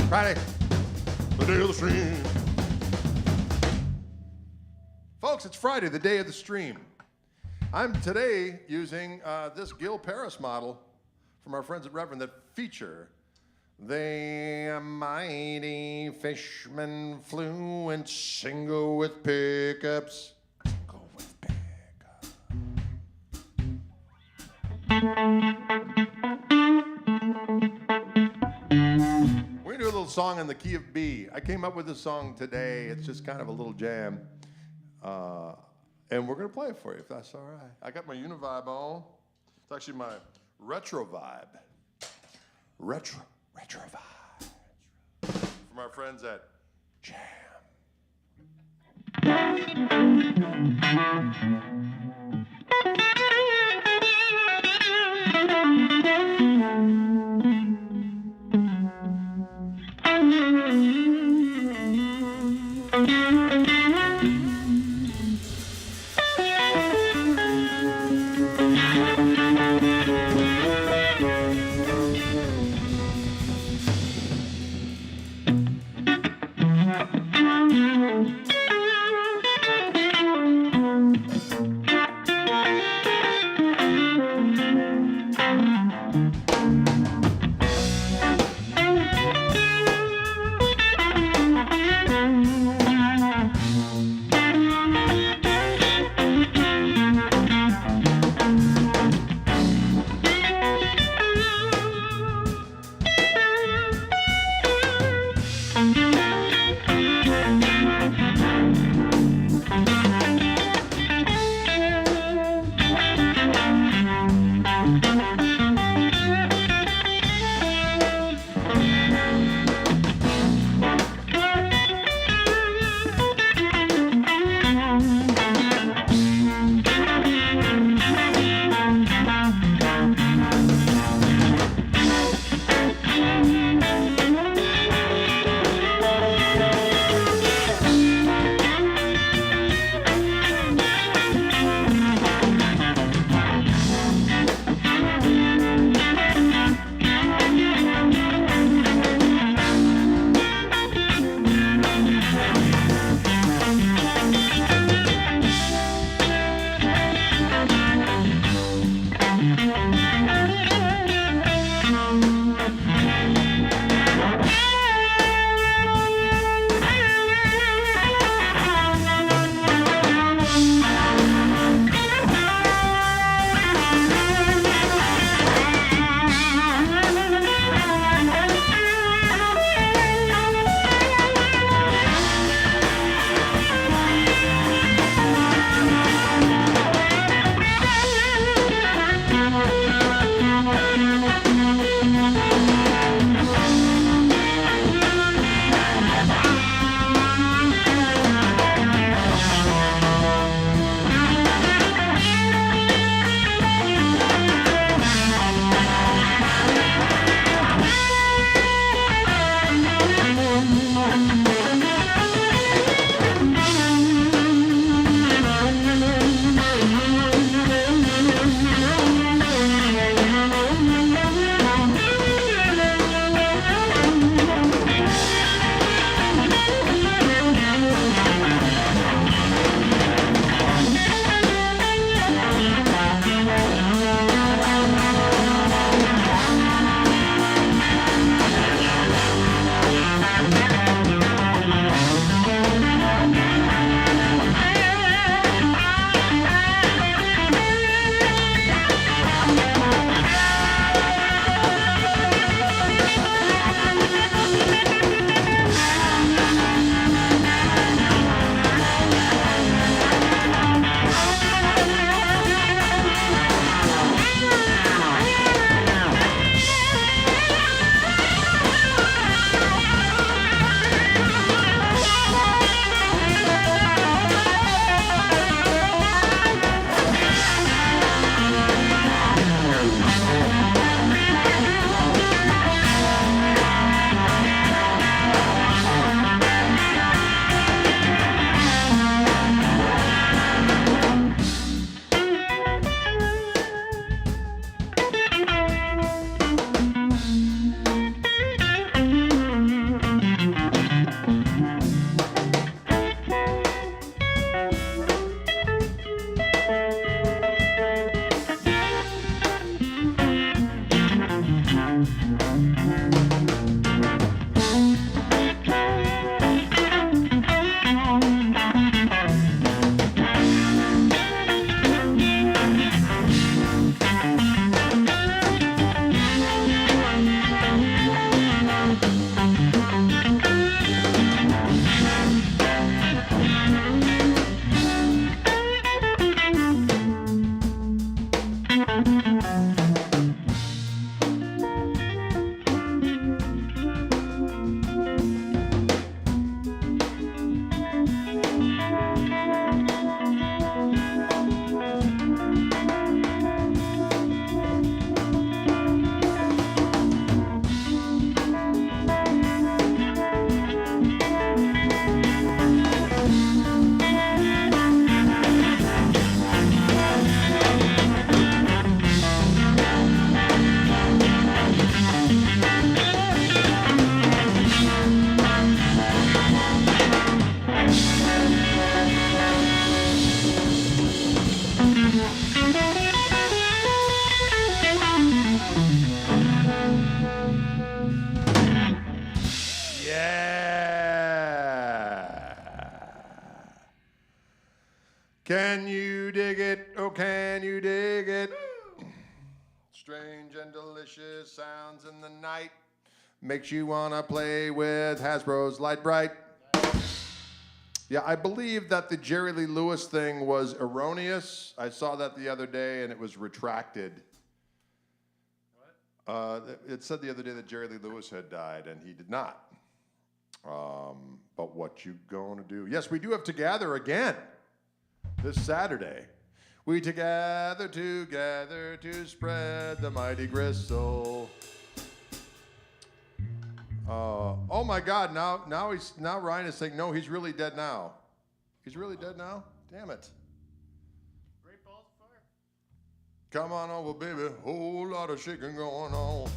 Friday, the day of the stream. Folks, it's Friday, the day of the stream. I'm today using this Gil Paris model from our friends at Reverend that feature the mighty fishman fluent single with pickups. Go with pickups. We're gonna do a little song in the key of B. I came up with this song today. It's just kind of a little jam. And we're going to play it for you, if that's all right. I got my Univibe on. It's actually my retro vibe. Retro vibe. From our friends at Jam. Yeah. Can you dig it? Oh, can you dig it? Strange and delicious sounds in the night. Makes you want to play with Hasbro's Light Bright. Yeah, I believe that the Jerry Lee Lewis thing was erroneous. I saw that the other day and it was retracted. What? It said the other day that Jerry Lee Lewis had died and he did not. But what you gonna do? Yes, we do have to gather again this Saturday. We together to spread the mighty gristle. Oh my God! Now Ryan is saying no. He's really dead now. He's really dead now. Damn it! Great balls of fire. Come on over, baby. Whole lot of shaking going on.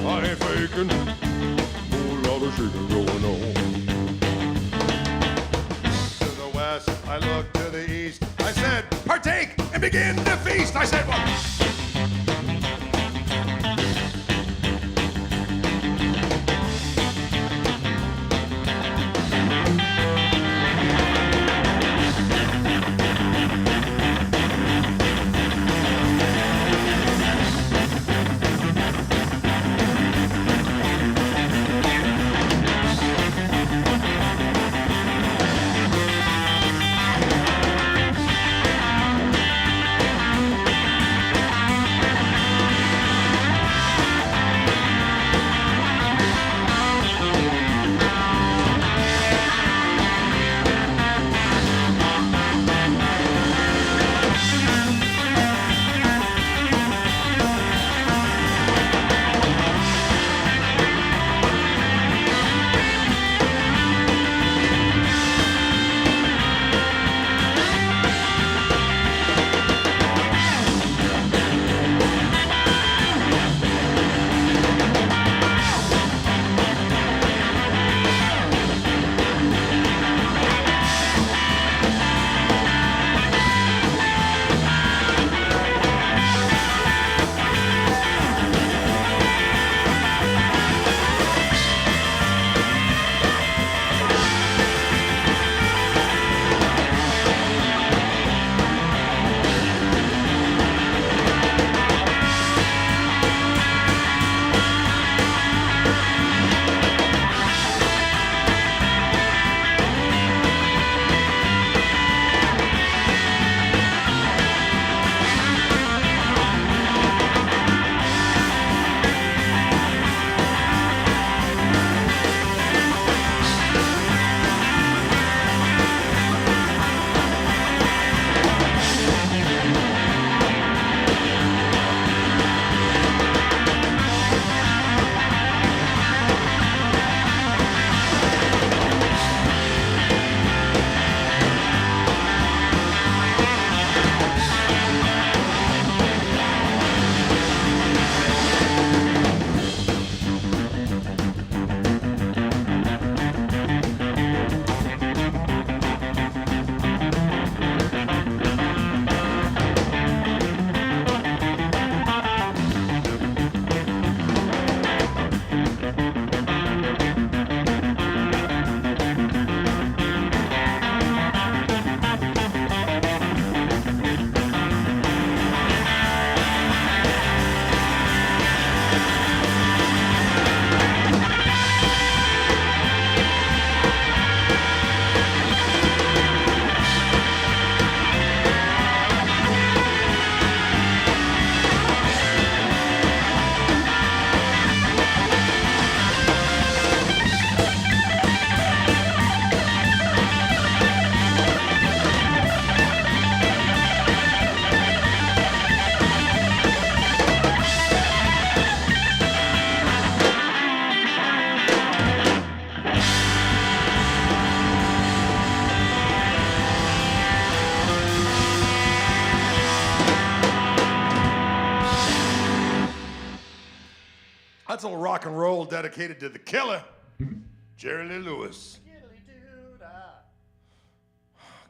I ain't faking. Whole lot of shaking going on. To the west, I look to the east. I said, partake and begin the feast. I said, what? That's a little rock and roll dedicated to the killer, Jerry Lee Lewis.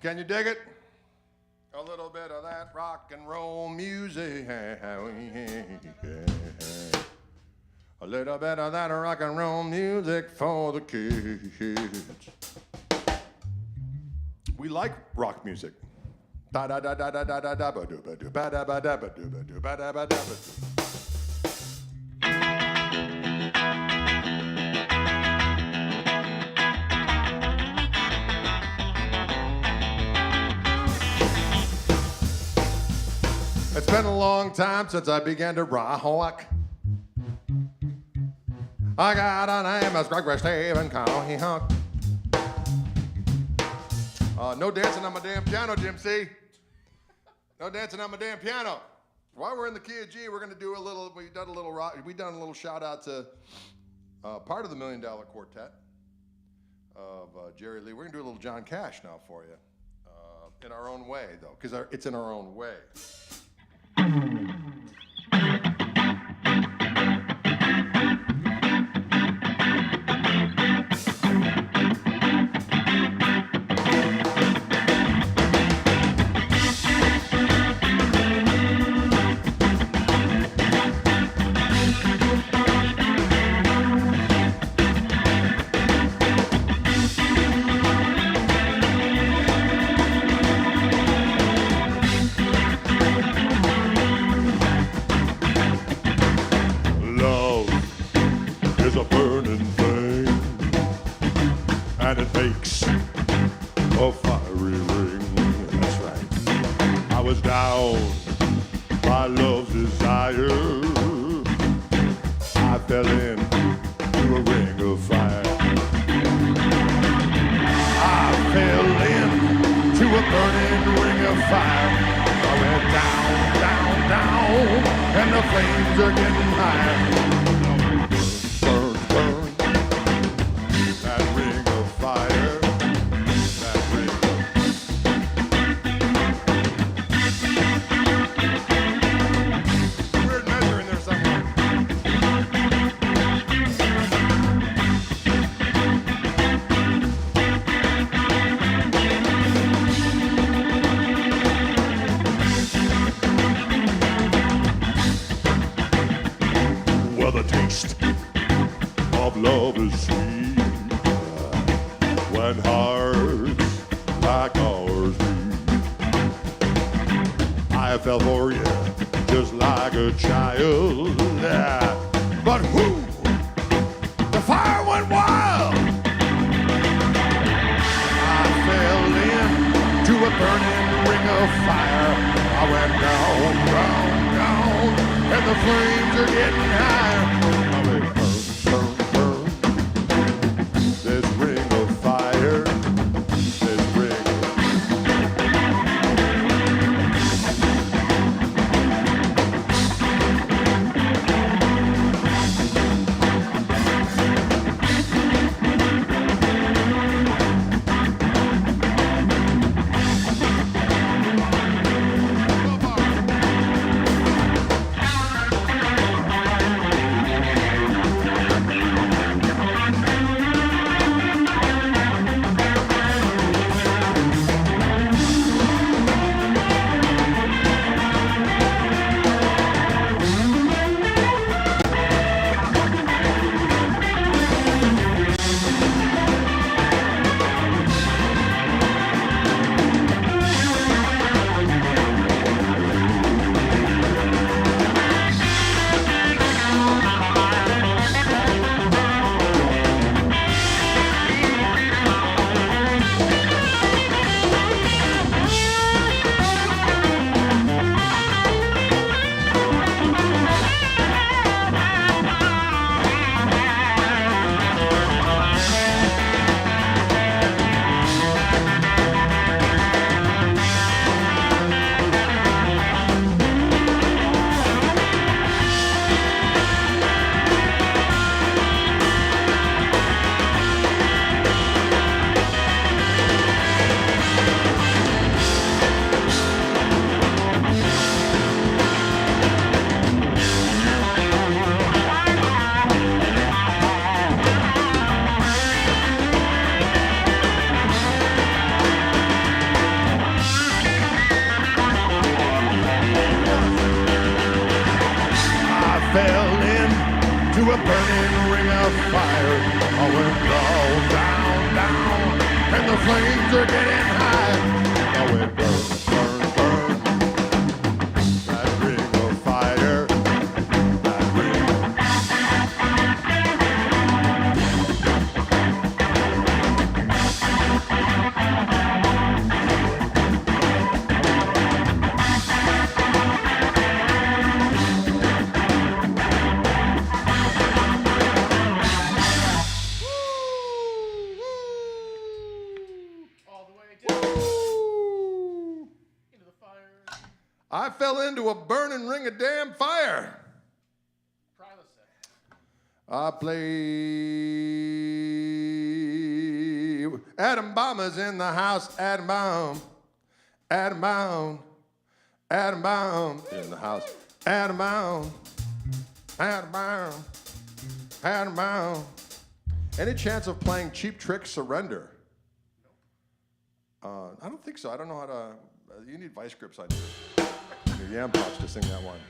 Can you dig it? A little bit of that rock and roll music. A little bit of that rock and roll music for the kids. We like rock music. Da da da da da da da da ba do ba do ba da ba da ba do ba do ba da ba da ba do. It's been a long time since I began to rock. I got a name as Greg Stephen Koch. No dancing on my damn piano, Jim C. No dancing on my damn piano. While we're in the key of G, we're going to do a little. We've done a little shout out to part of the $1 Million Quartet of Jerry Lee. We're going to do a little John Cash now for you, in our own way though, because it's in our own way. It makes a fiery ring. That's right. I was down by love's desire. I fell into a ring of fire. I fell into a burning ring of fire. I went down, down, down, and the flames are getting higher. The taste of love is sweet when hearts like ours beat. I fell for you just like a child, but whoo, the fire went wild. I fell into a burning ring of fire. I went down, down, down, and the flames are getting higher. I went burn, burn, burn. This ring of fire, this ring. fell into a burning ring of fire. I went down, down, down, and the flames are getting high. I went burn, burn, burn, that ring of fire, that ring. All the way down into the fire. I fell into a burning ring of damn fire. Pryla said. I play. Adam Bomber's in the house. Adam Bomb. Adam Bomb. Adam Bomb in the house. Adam Bomb. Adam Bomb. Adam Bomb. Any chance of playing Cheap Trick Surrender? I don't think so. I don't know how to. You need vice grips on your yam pouch to sing that one.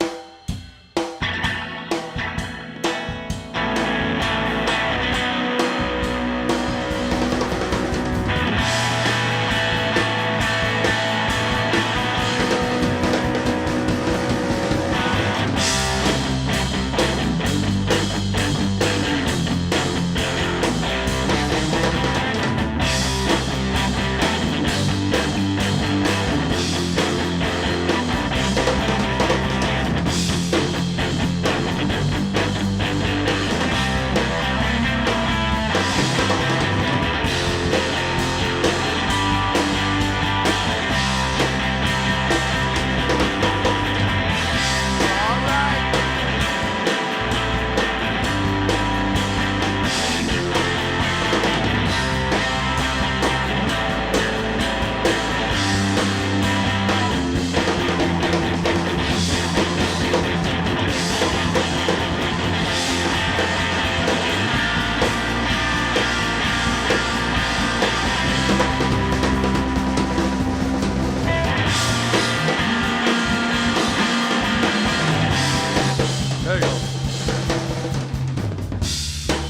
There you go.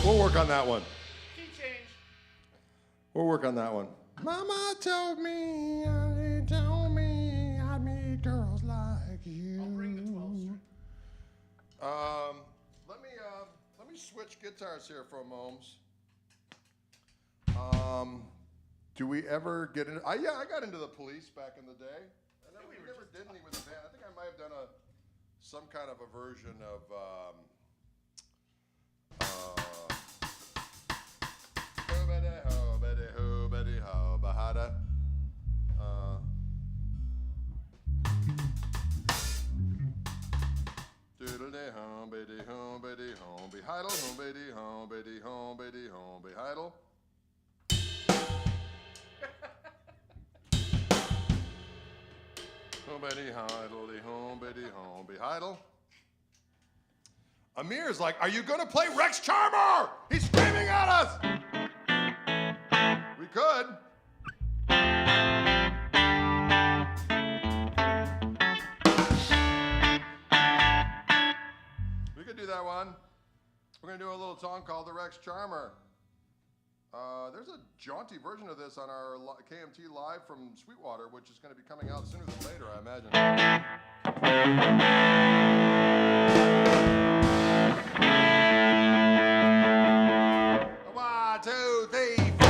We'll work on that one. Key change. We'll work on that one. Mama told me, they told me I'd meet girls like you. I'll bring the 12 string. Let me switch guitars here for a moment. Do we ever get into? Yeah, I got into the Police back in the day. And then we never did any with the band. I think I might have done some kind of a version of. Heidel, home, baby, home, baby, home, baby, home, baby, Heidel. Home, baby, Heidel, home, baby, home, baby, Heidel. Amir's like, are you gonna play Rex Charmer? He's screaming at us! We could. We could do that one. We're gonna do a little song called the Rex Charmer. There's a jaunty version of this on our KMT Live from Sweetwater, which is gonna be coming out sooner than later, I imagine. 1, 2, 3, 4.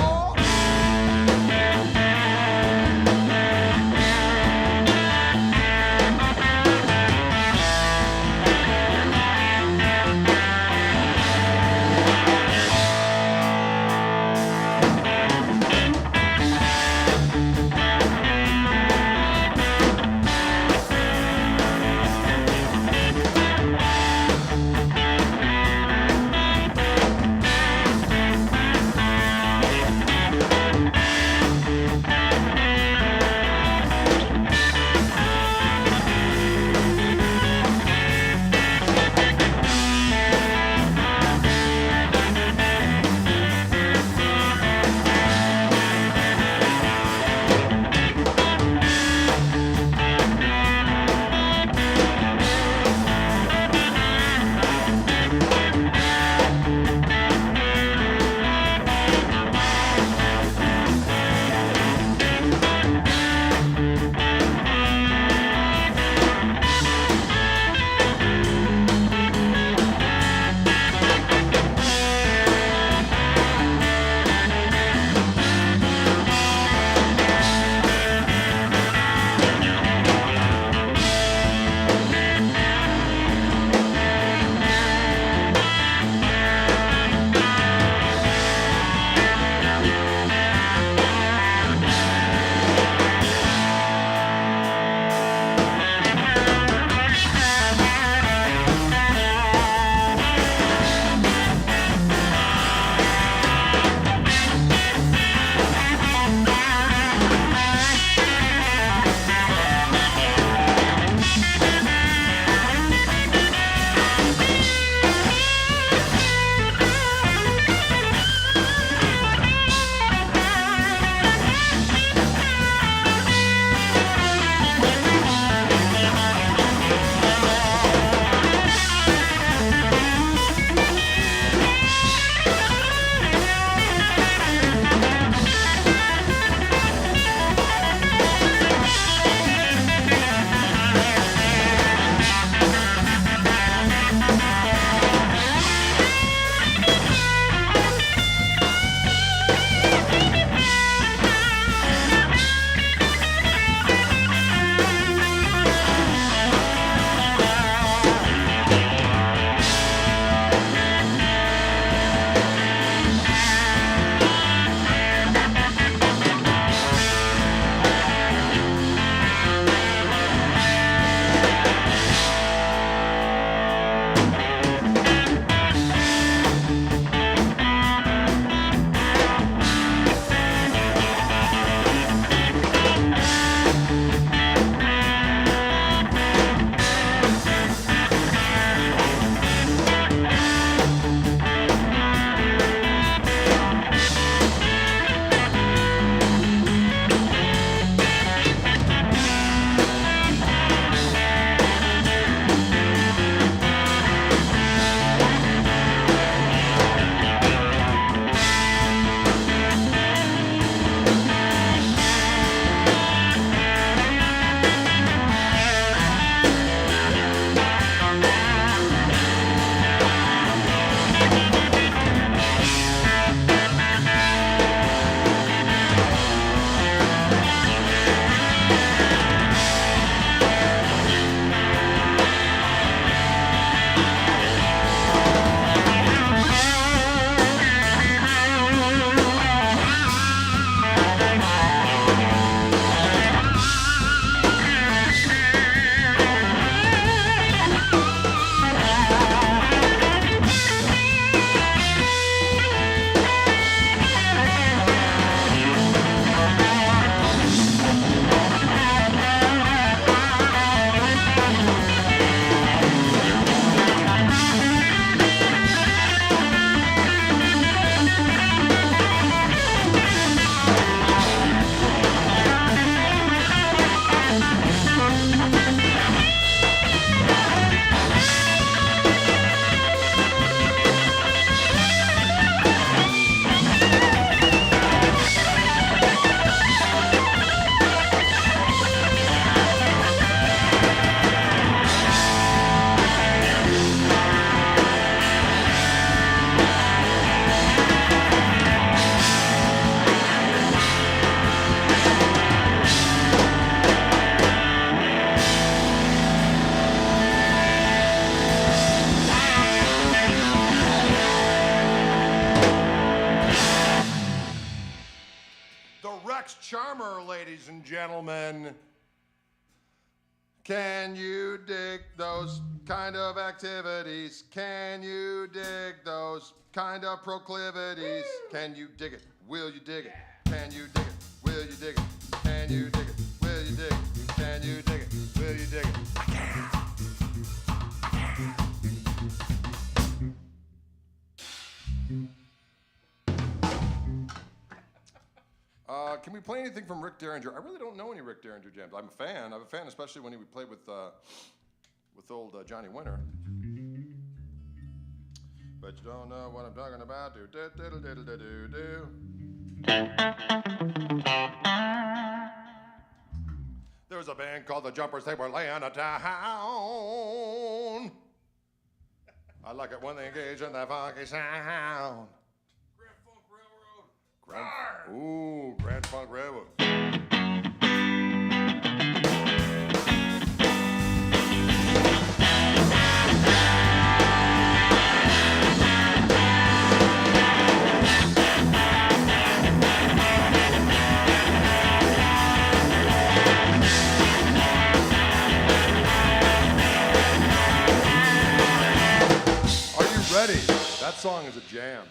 ladies and gentlemen. Can you dig those kind of activities? Can you dig those kind of proclivities? Can you dig it? Will you dig it? Can you dig it? Will you dig it? Can you dig it? Will you dig it? Can you dig it? Will you dig it? I can. Can we play anything from Rick Derringer? I really don't know any Rick Derringer jams. I'm a fan. I'm a fan, especially when he would play with old Johnny Winter. But you don't know what I'm talking about. Do do do do do do do. There was a band called the Jumpers. They were laying a town. I like it when they engage in that funky sound. Grand Funk Railroad. Are you ready? That song is a jam.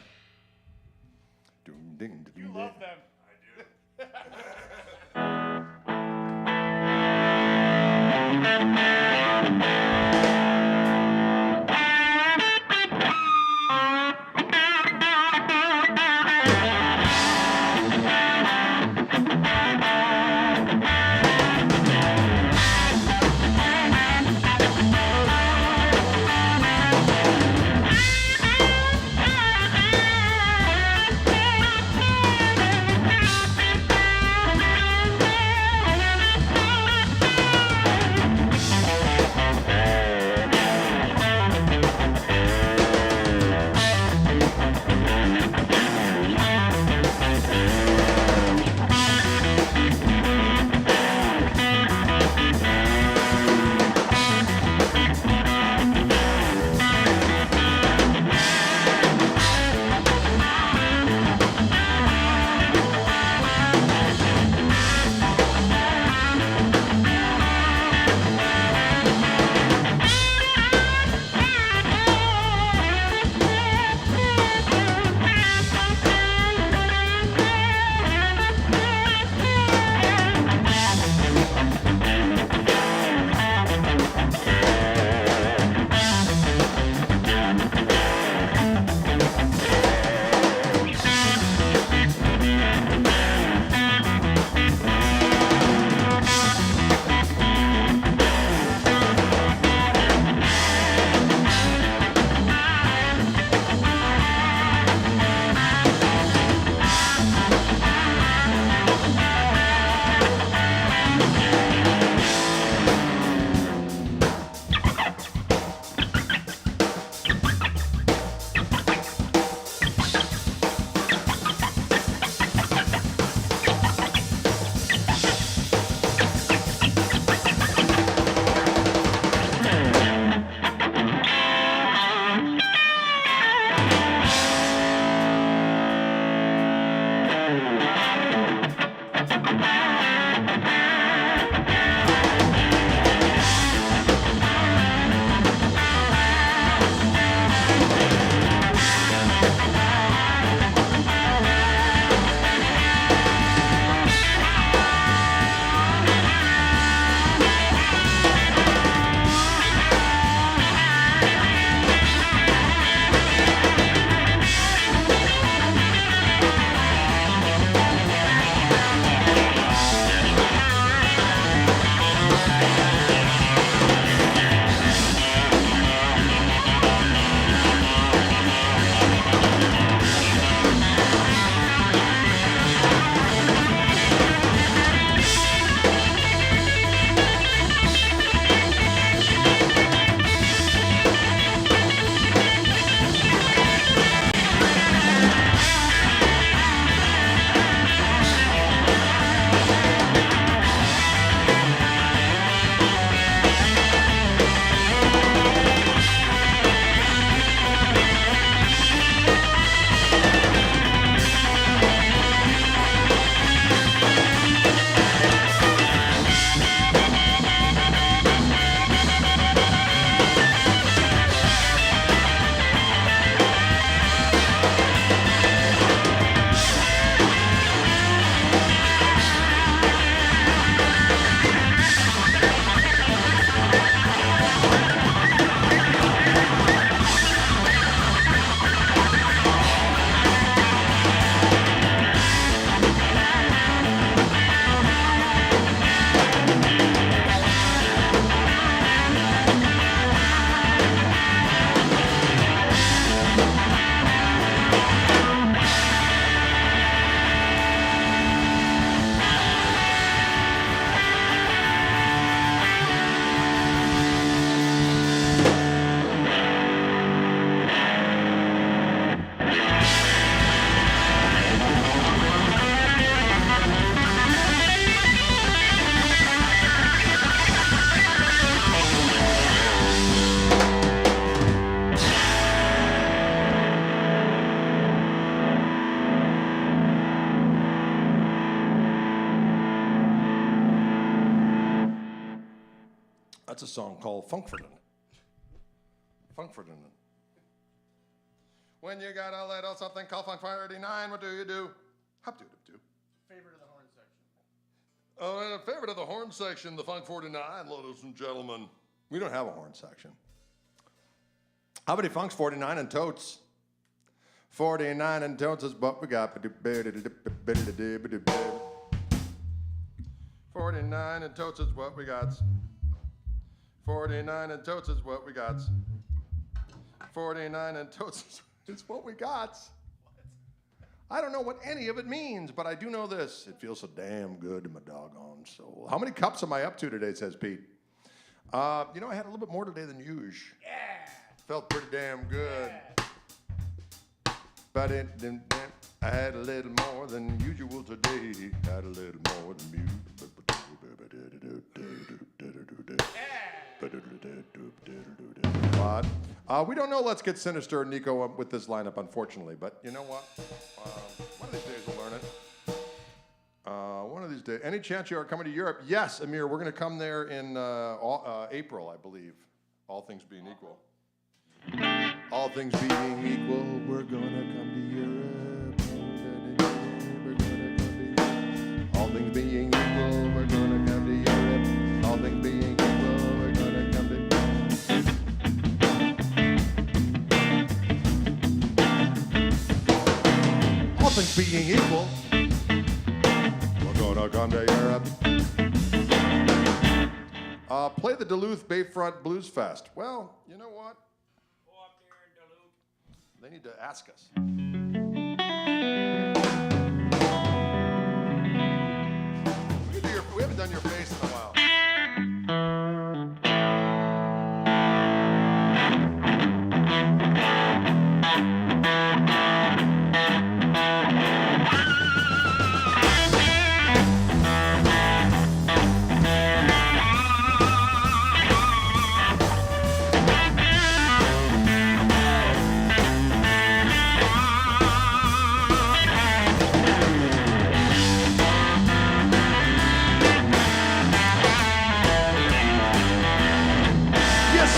You love them. I do. song called Funkfordin'. Funkfordin'. When you got a little something called Funk 49, what do you do? Hop do do. Favorite of the horn section. Oh, and a favorite of the horn section, the Funk 49, ladies and gentlemen. We don't have a horn section. How many funks? 49 and totes. 49 and totes is what we got. 49 and totes is what we got. 49 and totes is what we got. 49 and totes is what we got. I don't know what any of it means, but I do know this. It feels so damn good in my doggone soul. How many cups am I up to today, says Pete? I had a little bit more today than usual. Yeah. Felt pretty damn good. Yeah. But I had a little more than usual today. Had a little more than usual. What? We don't know Let's Get Sinister, Nico, with this lineup, unfortunately. But you know what? One of these days we'll learn it. One of these days. Any chance you are coming to Europe? Yes, Amir. We're going to come there in April, I believe. All things being equal. All things being equal, we're going to come to Europe. We're going to come to Europe. All things being equal, we're going to come to Europe. All things being equal, we're going to come to Europe. All things being equal, we're gonna come to Europe. Play the Duluth Bayfront Blues Fest. Well, you know what? Go up there in Duluth. They need to ask us. We haven't done your face in a while.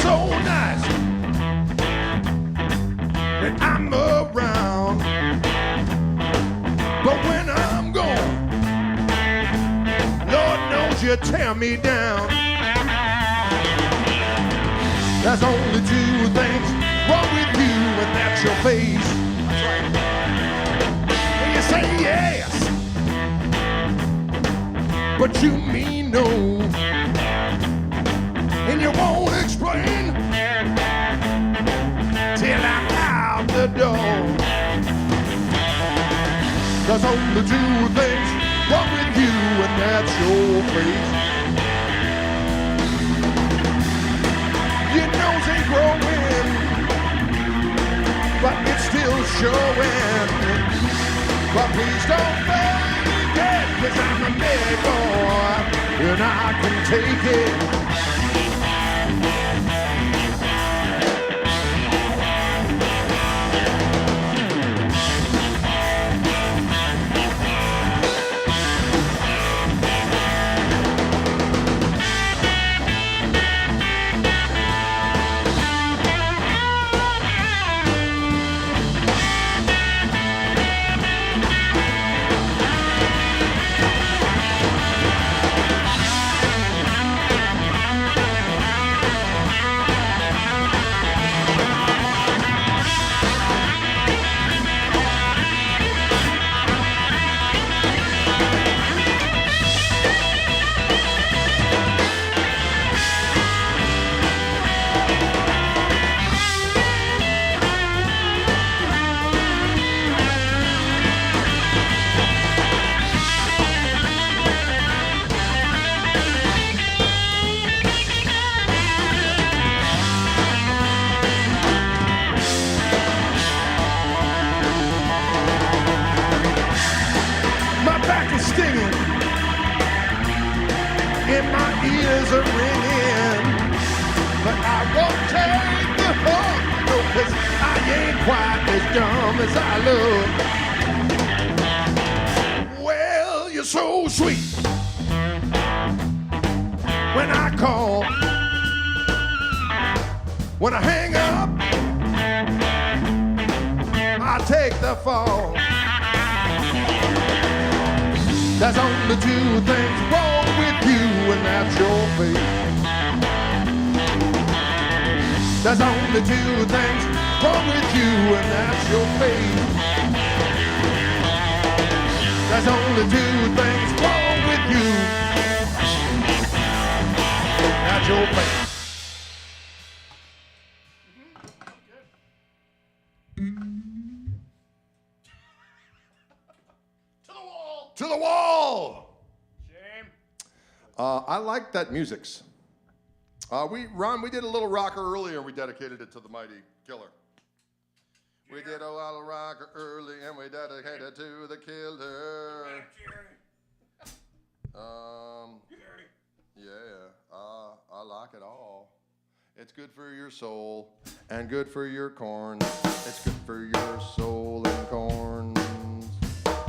So nice that I'm around, but when I'm gone, Lord knows you tear me down. There's only two things wrong with you, and that's your face. And you say yes, but you mean no. And you won't explain till I'm out the door. There's only two things wrong with you, and that's your face. Your nose ain't growing, but it's still showing. But please don't fake it, 'cause I'm a big boy, and I can take it. And my ears are ringing, but I won't take the hook, no, 'cause I ain't quite as dumb as I look. Well, you're so sweet when I call, When I hang up, I take the fall. There's only two things wrong with you, and that's your fate. There's only two things wrong with you, and that's your fate. There's only two things wrong with you. That's your fate. To the wall. To the wall. Shame. I like that music's. Ron, we did a little rocker earlier, and we dedicated it to the mighty Killer. We did a lot of rocker early, and we dedicated it to the Killer. Jerry. Jerry. Yeah, I like it all. It's good for your soul and good for your corn. It's good for your soul and corn.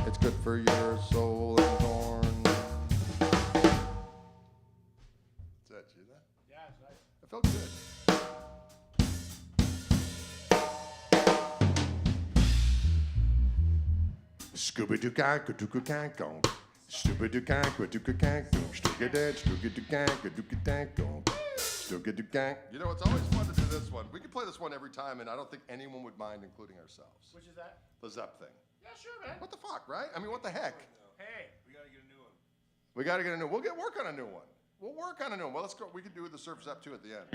It's good for your soul and corn. Is that you there? Yeah, it's nice. It felt good. Scooby-Doo-Gang-Doo-Gang-Gong. Scooby-Doo-Gang-Doo-Gang-Gong. Scooby-Doo-Gang-Doo-Gang-Gong. Scooby-Doo-Gang. You know, it's always fun to do this one. We could play this one every time, and I don't think anyone would mind, including ourselves. Which is that? The Zepp thing. Yeah, sure, man. What the fuck, right? I mean, what the heck? Hey, we gotta get a new one. We got to get a new. We'll work on a new one. We'll work on a new one. Well, let's go. We can do the Surf Zepp 2 at the end.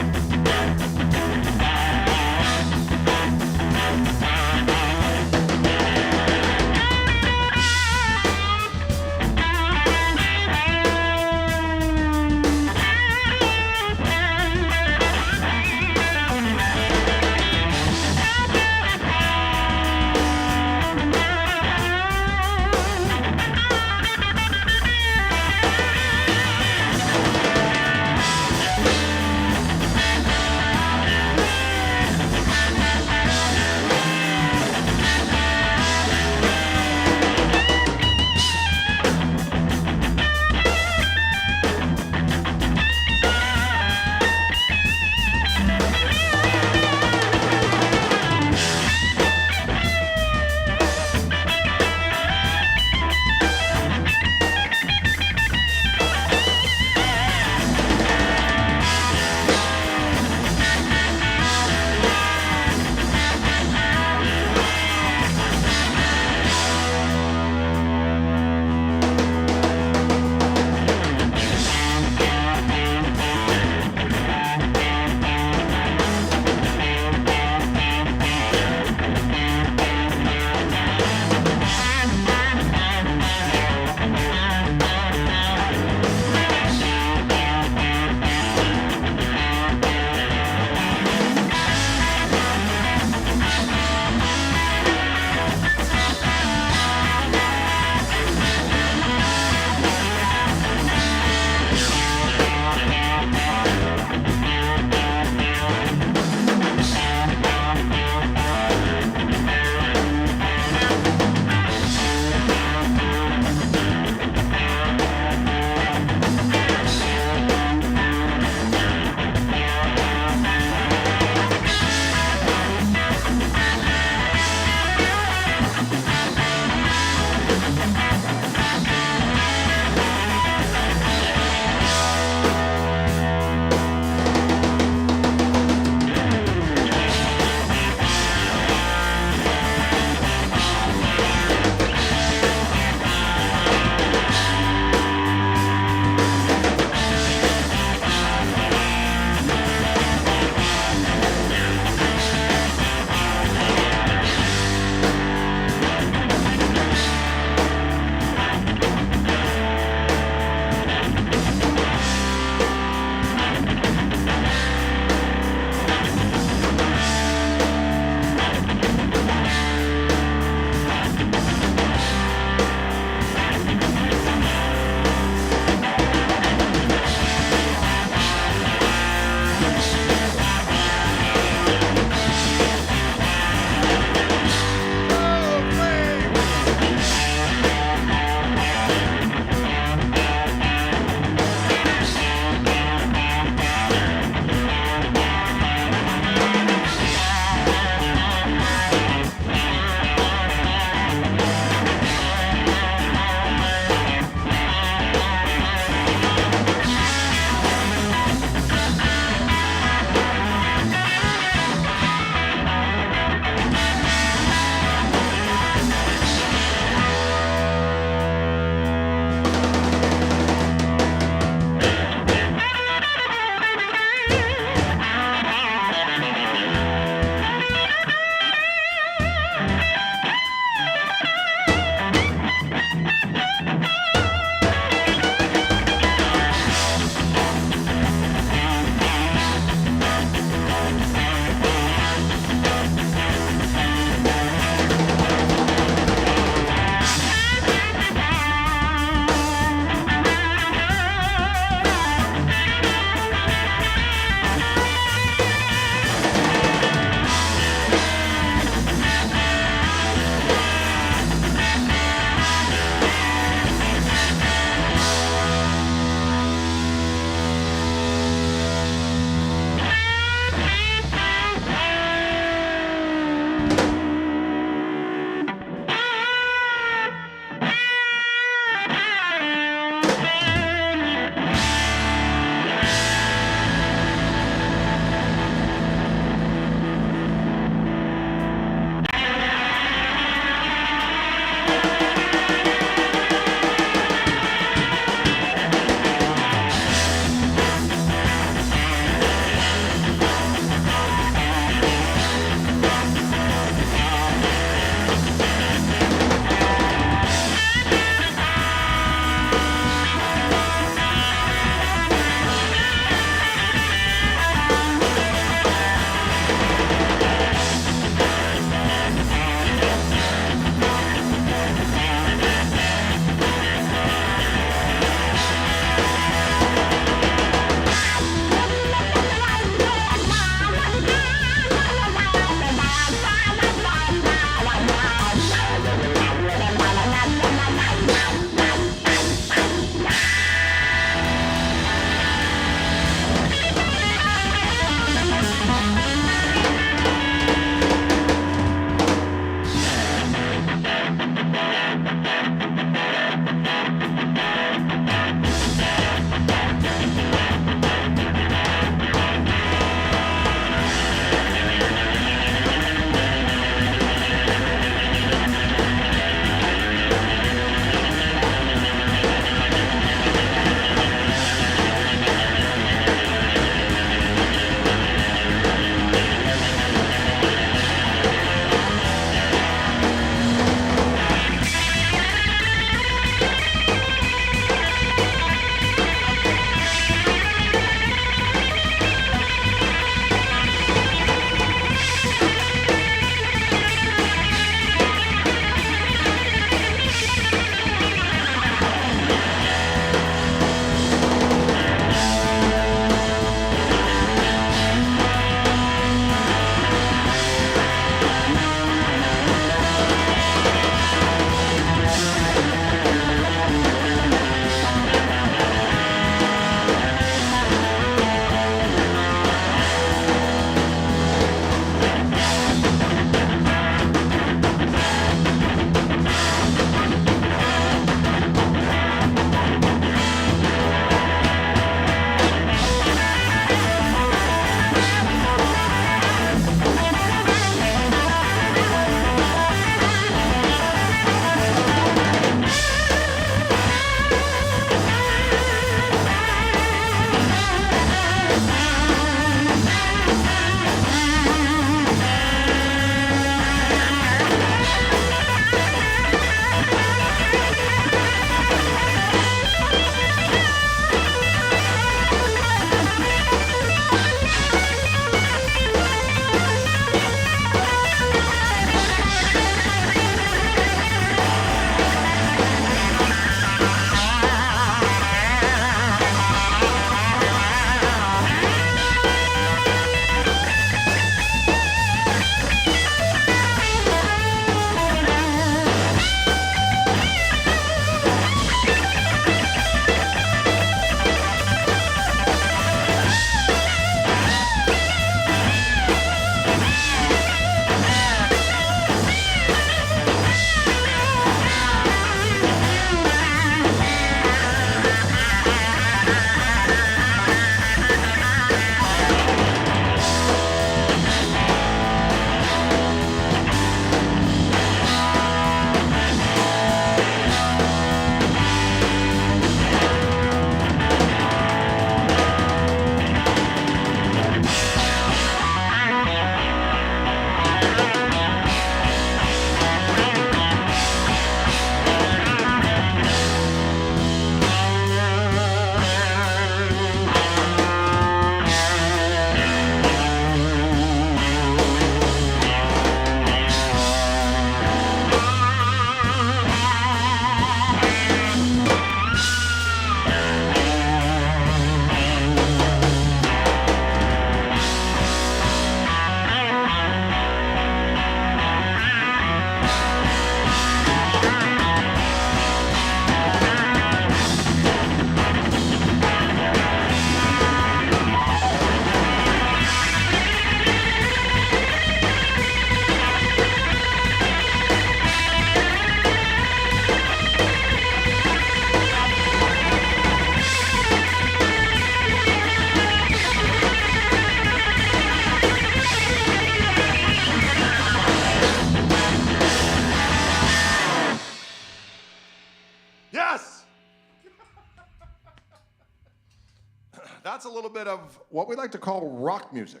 That's a little bit of what we like to call rock music.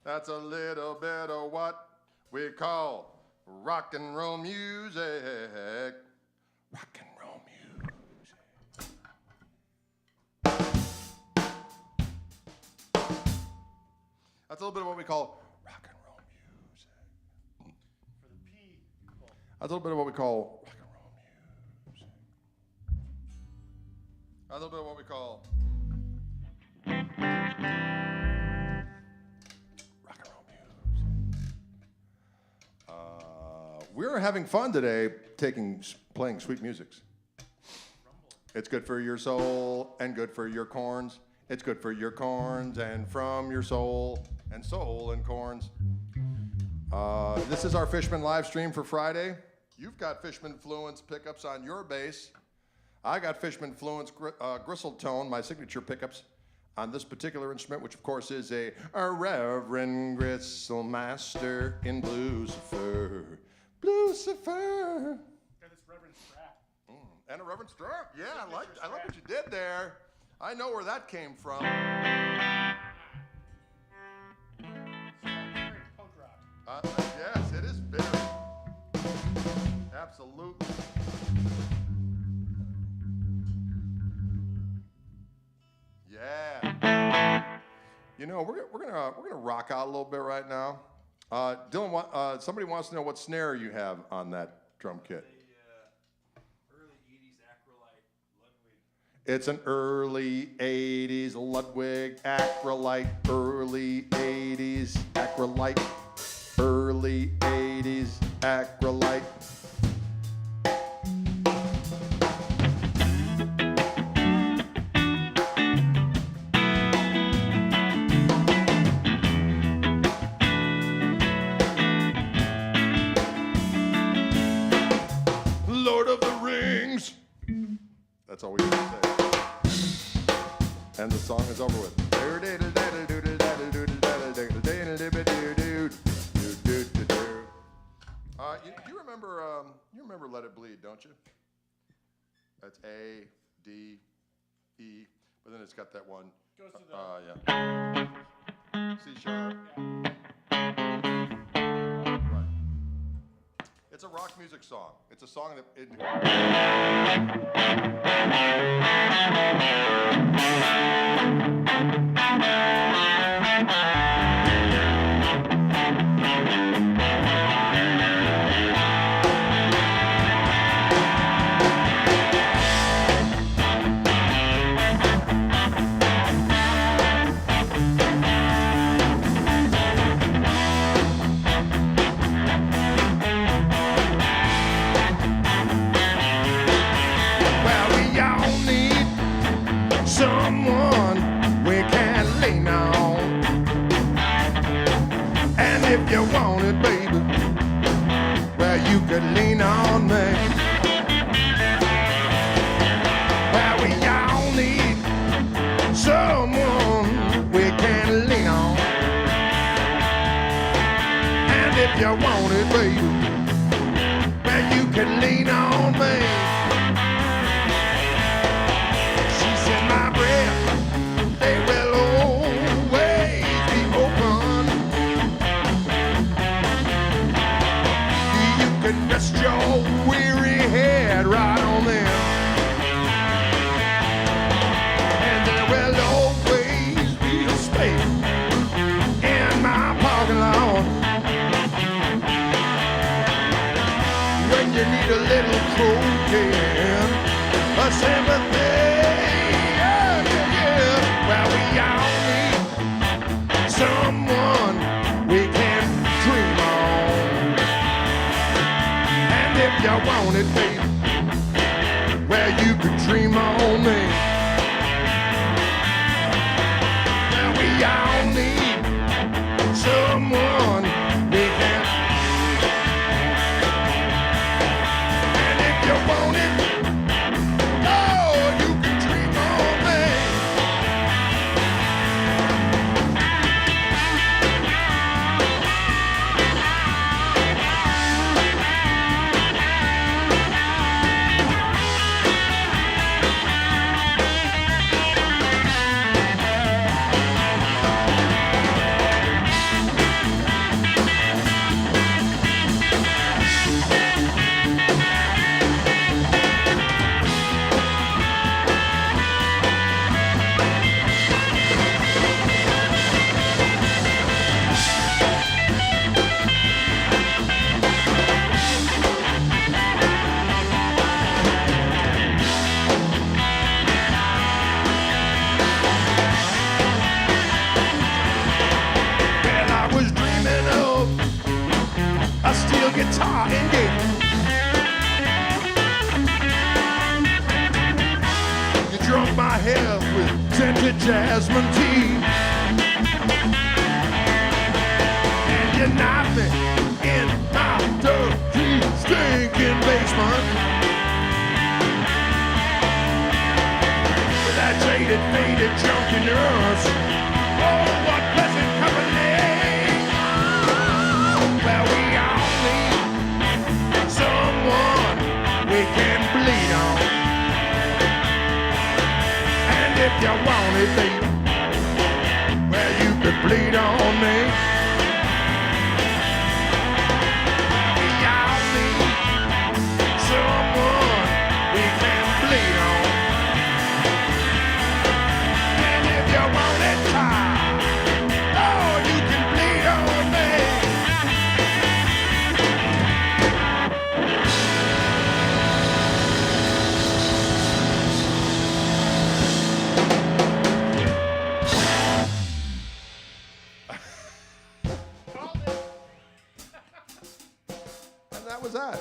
That's a little bit of what we call rock and roll music. Rock and roll music. That's a little bit of what we call rock and roll music. For the P. That's a little bit of what we call rock and roll music. A little bit of what we call rock and roll music. We're having fun today playing sweet musics. It's good for your soul and good for your corns. It's good for your corns and from your soul and corns. This is our Fishman live stream for Friday. You've got Fishman Fluence pickups on your bass. I got Fishman Fluence Gristletime, my signature pickups, on this particular instrument, which of course is a Reverend Gristle Master in Blucifer. Blucifer. Got this Reverend Strap. And a Reverend Strap. Yeah, I like what you did there. I know where that came from. Very punk rock. Yes, it is very. Absolutely. Yeah. You know, we're gonna rock out a little bit right now. Dylan, somebody wants to know what snare you have on that drum kit. Early 80s Acrolite Ludwig. It's an early 80s Ludwig Acrolite, early 80s Acrolite, early 80s Acrolite. Lord of the Rings. That's all we have to say. And the song is over with. You remember Let It Bleed, don't you? That's A, D, E, but then it's got that one. Goes to the Yeah. C sharp. yeah. Right. It's a rock music song. It's a song that someone we can lean on. And if you want it, baby, well, you could lean on me. Well, we all need someone we can lean on. And if you want it, baby, well, you can lean on me. My breath, they will always be open. You can rest your weary head right on them. And there will always be a space in my parking lot when you need a little cocaine, a sympathy. Well, we all need someone we can dream on. And if you want it, baby, well, you can dream on me. Well, we all need someone we can. And if you want it, oh, you can dream on me. fancy jasmine tea. And you knock me in my dirty, stinking basement. With that jaded, faded, junky nurse. Oh, what pleasant company. Well, we all need someone we can bleed on. And if you want it, baby, well, you can bleed on me. We all need someone we can bleed on. And if you want it, child, oh, you can bleed on me. That was that.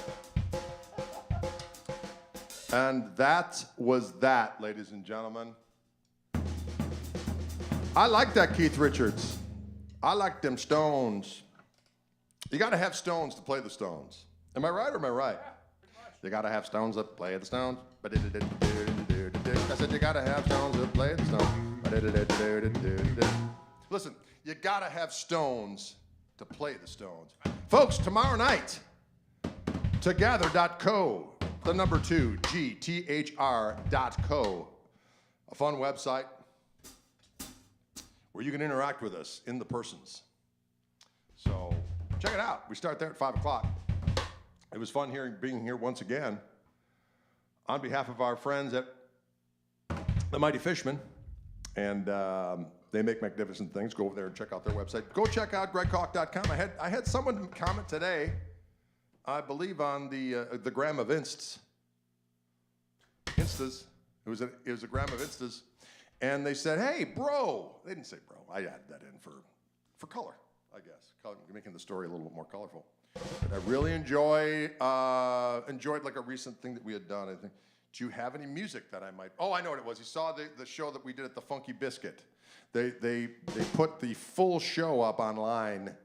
And that was that, ladies and gentlemen. I like that, Keith Richards. I like them Stones. You got to have Stones to play the Stones. Am I right or am I right? You got to have Stones to play the Stones. I said you got to have Stones to play the Stones. Listen, you got to have Stones to play the Stones. Folks, tomorrow night, together.co, the number 2, GTHR.co, a fun website where you can interact with us in the persons. So check it out. We start there at 5 o'clock. It was fun being here once again. On behalf of our friends at the Mighty Fishmen, and they make magnificent things. Go over there and check out their website. Go check out GregKoch.com. I had someone comment today, I believe on the gram of Instas. It was a gram of Instas, and they said, "Hey, bro." They didn't say bro. I added that in for color, I guess, making the story a little bit more colorful. But I really enjoyed like a recent thing that we had done. I think, do you have any music that I might? Oh, I know what it was. He saw the show that we did at the Funky Biscuit. They put the full show up online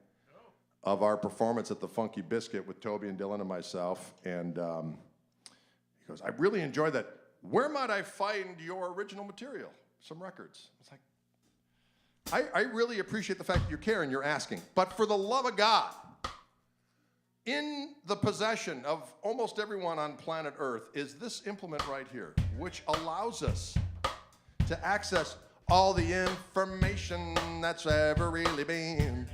of our performance at the Funky Biscuit with Toby and Dylan and myself. And he goes, "I really enjoyed that. Where might I find your original material? Some records." It's like, I really appreciate the fact that you care and you're asking. But for the love of God, in the possession of almost everyone on planet Earth is this implement right here, which allows us to access all the information that's ever really been.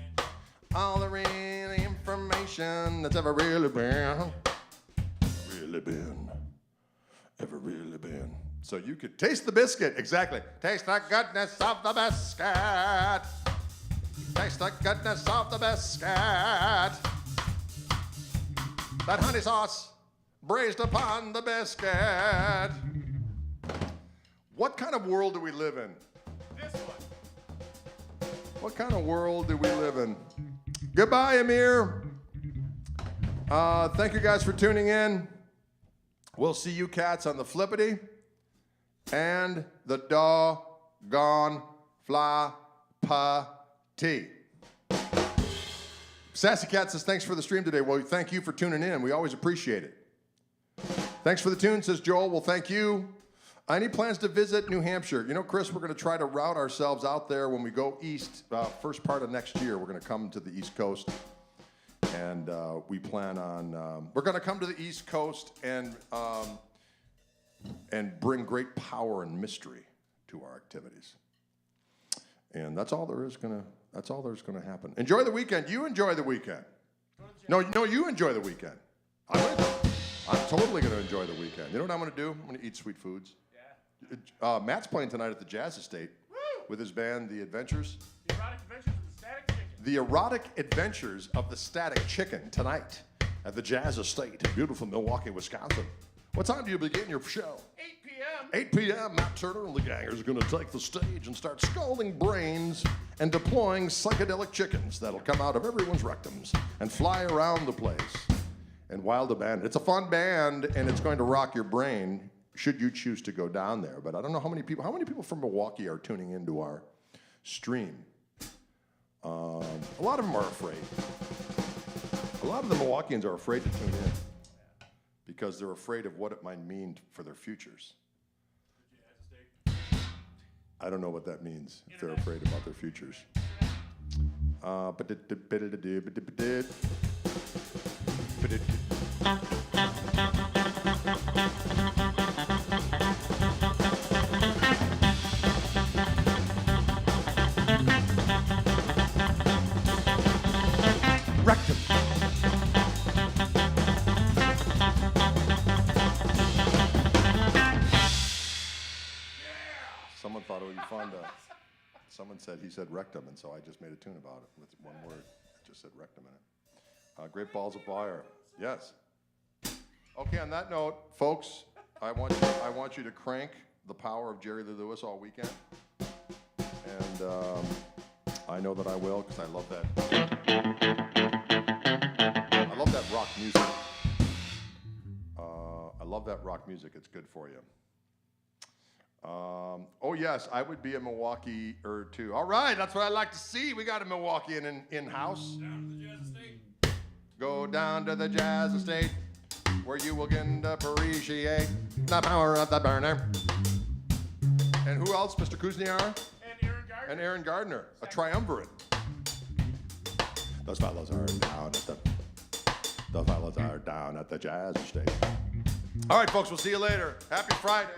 All the real information that's ever really been. Ever really been. So you could taste the biscuit, exactly. Taste the goodness of the biscuit. Taste the goodness of the biscuit. That honey sauce braised upon the biscuit. What kind of world do we live in? This one. What kind of world do we live in? Goodbye, Amir. Thank you guys for tuning in. We'll see you cats on the flippity and the doggone fly pa-tee. Sassy Cat says, "Thanks for the stream today." Well, thank you for tuning in. We always appreciate it. "Thanks for the tune," says Joel. Well, thank you. Any plans to visit New Hampshire? You know, Chris, we're going to try to route ourselves out there when we go east. First part of next year, we're going to come to the East Coast. And we plan on, we're going to come to the East Coast and bring great power and mystery to our activities. And that's all there's going to happen. Enjoy the weekend. You enjoy the weekend. No, you enjoy the weekend. I'm totally going to enjoy the weekend. You know what I'm going to do? I'm going to eat sweet foods. Yeah. Matt's playing tonight at the Jazz Estate. Woo! With his band, The Adventures. The Erotic Adventures of the Static Chicken. The Erotic Adventures of the Static Chicken tonight at the Jazz Estate in beautiful Milwaukee, Wisconsin. What time do you begin your show? 8 p.m. 8 p.m. Matt Turner and the gangers are going to take the stage and start scalding brains and deploying psychedelic chickens that'll come out of everyone's rectums and fly around the place and wild abandon. It's a fun band, and it's going to rock your brain. should you choose to go down there. But I don't know how many people from Milwaukee are tuning into our stream. A lot of them are afraid. A lot of the Milwaukeeans are afraid to tune in because they're afraid of what it might mean for their futures. I don't know what that means if they're afraid about their futures. Rectum. Someone thought it would be fun to. Someone said he said rectum, and so I just made a tune about it with one word. It just said rectum in it. Great balls of fire. Yes. Okay. On that note, folks, I want you to crank the power of Jerry Lee Lewis all weekend, and I know that I will because I love that. I love that rock music. I love that rock music. It's good for you. Oh yes, I would be a Milwaukee or two. All right, that's what I like to see. We got a Milwaukeean in-house. Down to the Jazz Estate. Go down to the Jazz Estate, where you will get to appreciate the power of the burner. And who else? Mr. Kuzniar? And Aaron Gardner. And Aaron Gardner, a triumvirate. Those fellows are down at the Jazz Estate. All right, folks, we'll see you later. Happy Friday.